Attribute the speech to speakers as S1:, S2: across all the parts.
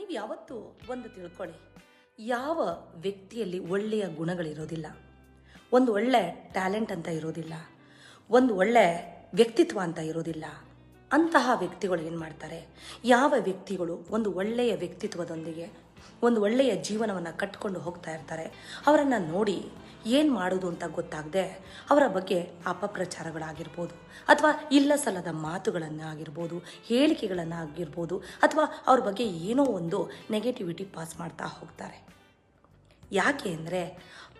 S1: ನೀವು ಯಾವತ್ತೂ ಒಂದು ತಿಳ್ಕೊಳ್ಳಿ, ಯಾವ ವ್ಯಕ್ತಿಯಲ್ಲಿ ಒಳ್ಳೆಯ ಗುಣಗಳಿರೋದಿಲ್ಲ, ಒಂದು ಒಳ್ಳೆ ಟ್ಯಾಲೆಂಟ್ ಅಂತ ಇರೋದಿಲ್ಲ, ಒಂದು ಒಳ್ಳೆ ವ್ಯಕ್ತಿತ್ವ ಅಂತ ಇರೋದಿಲ್ಲ, ಅಂತಹ ವ್ಯಕ್ತಿಗಳು ಏನು ಮಾಡ್ತಾರೆ, ಯಾವ ವ್ಯಕ್ತಿಗಳು ಒಂದು ಒಳ್ಳೆಯ ವ್ಯಕ್ತಿತ್ವದೊಂದಿಗೆ ಒಂದು ಒಳ್ಳೆಯ ಜೀವನವನ್ನು ಕಟ್ಕೊಂಡು ಹೋಗ್ತಾ ಇರ್ತಾರೆ, ಅವರನ್ನು ನೋಡಿ ಏನು ಮಾಡೋದು ಅಂತ ಗೊತ್ತಾಗದೆ ಅವರ ಬಗ್ಗೆ ಅಪಪ್ರಚಾರಗಳಾಗಿರ್ಬೋದು, ಅಥವಾ ಇಲ್ಲ ಸಲ್ಲದ ಮಾತುಗಳನ್ನು ಆಗಿರ್ಬೋದು, ಹೇಳಿಕೆಗಳನ್ನು ಆಗಿರ್ಬೋದು, ಅಥವಾ ಅವ್ರ ಬಗ್ಗೆ ಏನೋ ಒಂದು ನೆಗೆಟಿವಿಟಿ ಪಾಸ್ ಮಾಡ್ತಾ ಹೋಗ್ತಾರೆ. ಯಾಕೆ ಅಂದರೆ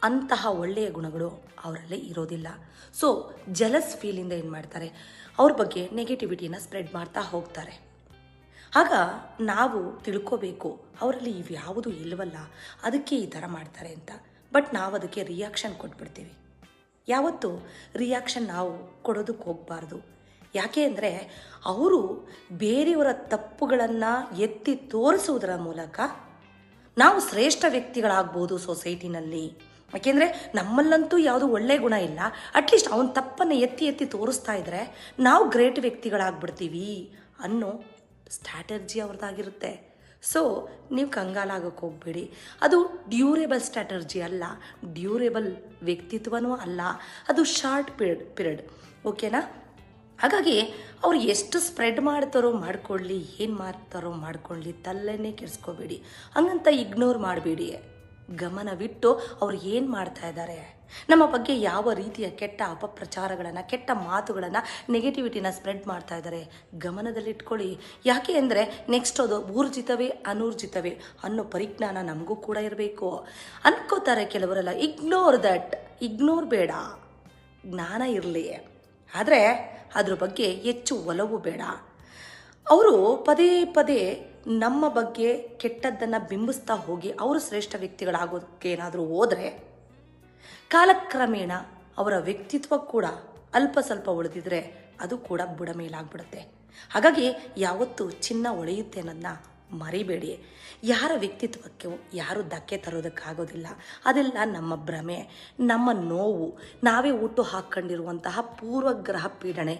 S1: ಅಂತಹ ಒಳ್ಳೆಯ ಗುಣಗಳು ಅವರಲ್ಲಿ ಇರೋದಿಲ್ಲ. ಸೊ ಜಲಸ್ ಫೀಲಿಂದ ಏನು ಮಾಡ್ತಾರೆ, ಅವ್ರ ಬಗ್ಗೆ ನೆಗೆಟಿವಿಟಿನ ಸ್ಪ್ರೆಡ್ ಮಾಡ್ತಾ ಹೋಗ್ತಾರೆ. ಆಗ ನಾವು ತಿಳ್ಕೋಬೇಕು, ಅವರಲ್ಲಿ ಇವ್ಯಾವುದು ಇಲ್ವಲ್ಲ, ಅದಕ್ಕೆ ಈ ಥರ ಮಾಡ್ತಾರೆ ಅಂತ. ಬಟ್ ನಾವು ಅದಕ್ಕೆ ರಿಯಾಕ್ಷನ್ ಕೊಟ್ಬಿಡ್ತೀವಿ. ಯಾವತ್ತೂ ರಿಯಾಕ್ಷನ್ ನಾವು ಕೊಡೋದಕ್ಕೆ ಹೋಗಬಾರ್ದು. ಯಾಕೆ ಅಂದರೆ ಅವರು ಬೇರೆಯವರ ತಪ್ಪುಗಳನ್ನು ಎತ್ತಿ ತೋರಿಸುವುದರ ಮೂಲಕ ನಾವು ಶ್ರೇಷ್ಠ ವ್ಯಕ್ತಿಗಳಾಗ್ಬೋದು ಸೊಸೈಟಿನಲ್ಲಿ. ಯಾಕೆಂದರೆ ನಮ್ಮಲ್ಲಂತೂ ಯಾವುದೂ ಒಳ್ಳೆಯ ಗುಣ ಇಲ್ಲ, ಅಟ್ಲೀಸ್ಟ್ ಅವನ ತಪ್ಪನ್ನು ಎತ್ತಿ ಎತ್ತಿ ತೋರಿಸ್ತಾ ಇದ್ದರೆ ನಾವು ಗ್ರೇಟ್ ವ್ಯಕ್ತಿಗಳಾಗ್ಬಿಡ್ತೀವಿ ಅನ್ನೋ ಸ್ಟ್ರಾಟರ್ಜಿ ಅವ್ರದ್ದಾಗಿರುತ್ತೆ. ಸೊ ನೀವು ಕಂಗಾಲಾಗೋಕ್ಕೆ ಹೋಗಬೇಡಿ. ಅದು ಡ್ಯೂರೇಬಲ್ ಸ್ಟ್ರಾಟರ್ಜಿ ಅಲ್ಲ, ಡ್ಯೂರೇಬಲ್ ವ್ಯಕ್ತಿತ್ವನೂ ಅಲ್ಲ, ಅದು ಶಾರ್ಟ್ ಪಿರಿಯಡ್. ಓಕೆನಾ? ಹಾಗಾಗಿ ಅವ್ರು ಎಷ್ಟು ಸ್ಪ್ರೆಡ್ ಮಾಡ್ತಾರೋ ಮಾಡ್ಕೊಳ್ಳಿ, ಏನು ಮಾಡ್ತಾರೋ ಮಾಡ್ಕೊಳ್ಳಿ, ತಲೆನೇ ಕೆಡಿಸ್ಕೋಬೇಡಿ. ಹಂಗಂತ ಇಗ್ನೋರ್ ಮಾಡಬೇಡಿ. ಗಮನವಿಟ್ಟು ಅವ್ರು ಏನು ಮಾಡ್ತಾ ಇದ್ದಾರೆ, ನಮ್ಮ ಬಗ್ಗೆ ಯಾವ ರೀತಿಯ ಕೆಟ್ಟ ಅಪಪ್ರಚಾರಗಳನ್ನು, ಕೆಟ್ಟ ಮಾತುಗಳನ್ನು, ನೆಗೆಟಿವಿಟಿನ ಸ್ಪ್ರೆಡ್ ಮಾಡ್ತಾ ಇದ್ದಾರೆ ಗಮನದಲ್ಲಿಟ್ಕೊಳ್ಳಿ. ಯಾಕೆ ಅಂದರೆ ನೆಕ್ಸ್ಟ್ ಅದು ಊರ್ಜಿತವೇ ಅನೂರ್ಜಿತವೇ ಅನ್ನೋ ಪರಿಜ್ಞಾನ ನಮಗೂ ಕೂಡ ಇರಬೇಕು. ಅನ್ಕೋತಾರೆ ಕೆಲವರೆಲ್ಲ, ಇಗ್ನೋರ್ ಬೇಡ, ಜ್ಞಾನ ಇರಲಿ, ಆದರೆ ಅದ್ರ ಬಗ್ಗೆ ಹೆಚ್ಚು ಒಲವು ಬೇಡ. ಅವರು ಪದೇ ಪದೇ ನಮ್ಮ ಬಗ್ಗೆ ಕೆಟ್ಟದ್ದನ್ನು ಬಿಂಬಿಸ್ತಾ ಹೋಗಿ ಅವರು ಶ್ರೇಷ್ಠ ವ್ಯಕ್ತಿಗಳಾಗೋದಕ್ಕೆ ಏನಾದರೂ ಹೋದರೆ ಕಾಲಕ್ರಮೇಣ ಅವರ ವ್ಯಕ್ತಿತ್ವ ಕೂಡ ಅಲ್ಪ ಸ್ವಲ್ಪ ಉಳಿದಿದ್ರೆ ಅದು ಕೂಡ ಬುಡ ಮೇಲಾಗ್ಬಿಡುತ್ತೆ. ಹಾಗಾಗಿ ಯಾವತ್ತೂ ಚಿನ್ನ ಹೊಳೆಯುತ್ತೆ ಅನ್ನೋದನ್ನ ಮರಿಬೇಡಿ. ಯಾರ ವ್ಯಕ್ತಿತ್ವಕ್ಕೆ ಯಾರು ಧಕ್ಕೆ ತರೋದಕ್ಕಾಗೋದಿಲ್ಲ. ಅದೆಲ್ಲ ನಮ್ಮ ಭ್ರಮೆ, ನಮ್ಮ ನೋವು, ನಾವೇ ಹುಟ್ಟು ಹಾಕ್ಕೊಂಡಿರುವಂತಹ ಪೂರ್ವಗ್ರಹ ಪೀಡನೆ.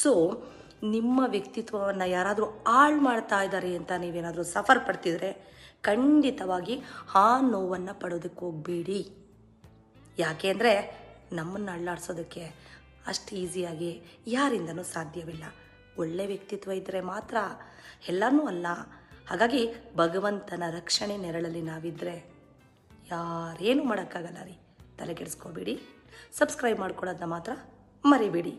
S1: ಸೊ ನಿಮ್ಮ ವ್ಯಕ್ತಿತ್ವವನ್ನು ಯಾರಾದರೂ ಹಾಳು ಮಾಡ್ತಾ ಇದ್ದಾರೆ ಅಂತ ನೀವೇನಾದರೂ ಸಫರ್ ಪಡ್ತಿದ್ರೆ ಖಂಡಿತವಾಗಿ ಆ ನೋವನ್ನು ಪಡೋದಕ್ಕೆ ಹೋಗಬೇಡಿ. ಯಾಕೆ ಅಂದರೆ ನಮ್ಮನ್ನು ಅಳ್ಳಾಡಿಸೋದಕ್ಕೆ ಅಷ್ಟು ಈಸಿಯಾಗಿ ಯಾರಿಂದನೂ ಸಾಧ್ಯವಿಲ್ಲ. ಒಳ್ಳೆಯ ವ್ಯಕ್ತಿತ್ವ ಇದ್ದರೆ ಮಾತ್ರ, ಎಲ್ಲನೂ ಅಲ್ಲ. ಹಾಗಾಗಿ ಭಗವಂತನ ರಕ್ಷಣೆ ನೆರಳಲ್ಲಿ ನಾವಿದ್ದರೆ ಯಾರೇನು ಮಾಡೋಕ್ಕಾಗಲ್ಲ ರೀ. ತಲೆ ಕೆಡಿಸ್ಕೋಬೇಡಿ. ಸಬ್ಸ್ಕ್ರೈಬ್ ಮಾಡ್ಕೊಳ್ಳೋದನ್ನ ಮಾತ್ರ ಮರಿಬೇಡಿ.